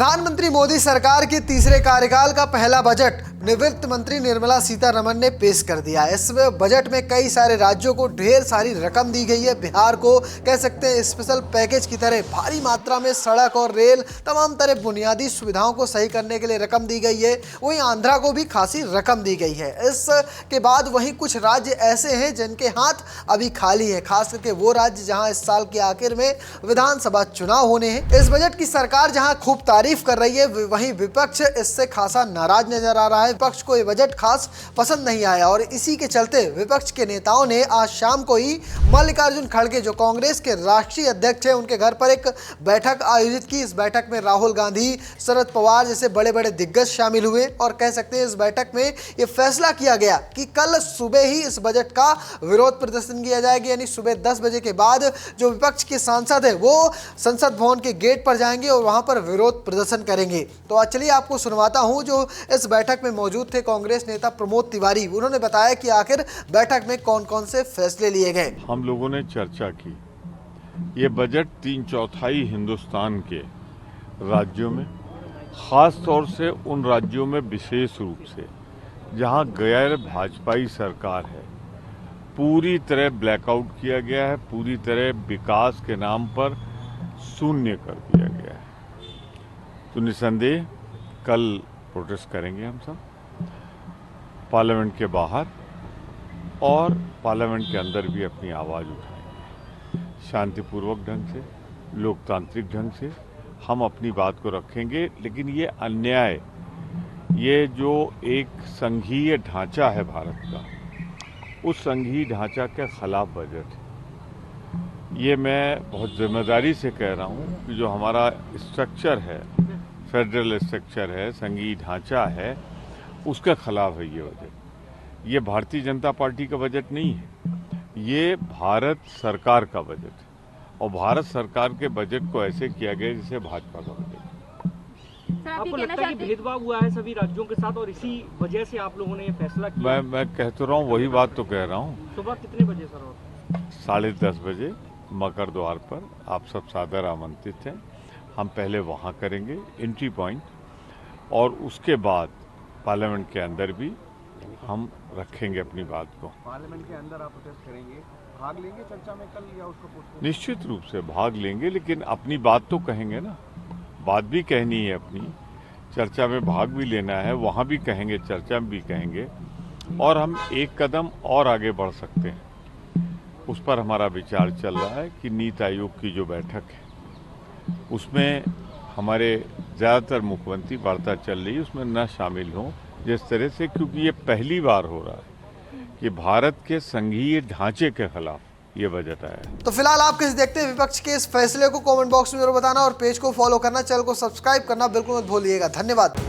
प्रधानमंत्री मोदी सरकार के तीसरे कार्यकाल का पहला बजट वित्त मंत्री निर्मला सीतारमण ने पेश कर दिया। इस बजट में कई सारे राज्यों को ढेर सारी रकम दी गई है। बिहार को कह सकते हैं स्पेशल पैकेज की तरह भारी मात्रा में सड़क और रेल तमाम तरह बुनियादी सुविधाओं को सही करने के लिए रकम दी गई है। वहीं आंध्रा को भी खासी रकम दी गई है। इसके बाद वहीं कुछ राज्य ऐसे हैं जिनके हाथ अभी खाली है, खास करके वो राज्य जहां इस साल के आखिर में विधानसभा चुनाव होने हैं। इस बजट की सरकार जहां खूब तारीफ कर रही है, वहीं विपक्ष इससे खासा नाराज नजर आ रहा है। विपक्ष को ये बजट खास पसंद नहीं आया और इसी के चलते विपक्ष के नेताओं ने आज शाम को ही मल्लिकार्जुन खड़गे जो कांग्रेस के राष्ट्रीय अध्यक्ष हैं उनके घर पर एक बैठक आयोजित की। इस बैठक में राहुल गांधी, शरद पवार जैसे बड़े बड़े दिग्गज शामिल हुए और कह सकते हैं इस बैठक में ये फैसला किया गया कि कल सुबह ही इस बजट का विरोध प्रदर्शन किया जाएगा। यानी सुबह 10 बजे के बाद जो विपक्ष के सांसद है वो संसद भवन के गेट पर जाएंगे और वहां पर विरोध प्रदर्शन करेंगे। तो चलिए आपको सुनवाता हूं जो इस बैठक में मौजूद थे कांग्रेस नेता प्रमोद तिवारी। उन्होंने बताया कि आखिर बैठक में कौन कौन से फैसले लिए गए। हम लोगों ने चर्चा की। ये बजट 3/4 हिंदुस्तान के राज्यों में, खास तौर से उन राज्यों में विशेष रूप से जहां गैर भाजपाई सरकार है, पूरी तरह ब्लैकआउट किया गया है, पूरी तरह विकास के नाम पर शून्य कर दिया गया है। तो निसंदेह कल प्रोटेस्ट करेंगे हम सब पार्लियामेंट के बाहर और पार्लियामेंट के अंदर भी अपनी आवाज़ उठाएंगे। शांतिपूर्वक ढंग से, लोकतांत्रिक ढंग से हम अपनी बात को रखेंगे। लेकिन ये अन्याय, ये जो एक संघीय ढांचा है भारत का, उस संघीय ढांचा के खिलाफ बजट है। ये मैं बहुत जिम्मेदारी से कह रहा हूँ कि जो हमारा स्ट्रक्चर है, फेडरल स्ट्रक्चर है, संघीय ढांचा है, उसके खिलाफ है ये बजट। ये भारतीय जनता पार्टी का बजट नहीं है, ये भारत सरकार का बजट है और भारत सरकार के बजट को ऐसे किया गया जैसे भाजपा का बजट। आपको लगता है कि भेदभाव हुआ है सभी राज्यों के साथ और इसी वजह से आप लोगों ने ये फैसला किया? मैं कह तो रहा हूँ, वही बात तो कह रहा हूँ। सुबह कितने बजे सर? 10:30 बजे मकर द्वार पर आप सब सादर आमंत्रित हैं। हम पहले वहाँ करेंगे एंट्री पॉइंट और उसके बाद पार्लियामेंट के अंदर भी हम रखेंगे अपनी बात को। पार्लियामेंट के अंदर आप प्रोटेस्ट करेंगे, भाग लेंगे चर्चा में कल या उसको पोस्टपोन? निश्चित रूप से भाग लेंगे, लेकिन अपनी बात तो कहेंगे ना, बात भी कहनी है अपनी। चर्चा में भाग भी लेना है, वहाँ भी कहेंगे, चर्चा में भी कहेंगे और हम एक कदम और आगे बढ़ सकते हैं। उस पर हमारा विचार चल रहा है कि नीति आयोग की जो बैठक है उसमें हमारे ज़्यादातर मुख्यमंत्री वार्ता चल रही है, उसमें न शामिल हों जिस तरह से, क्योंकि ये पहली बार हो रहा है कि भारत के संघीय ढांचे के खिलाफ ये बजट आया है। तो फिलहाल आप कैसे देखते हैं विपक्ष के इस फैसले को, कमेंट बॉक्स में जरूर बताना और पेज को फॉलो करना, चैनल को सब्सक्राइब करना बिल्कुल मत भूलिएगा। धन्यवाद।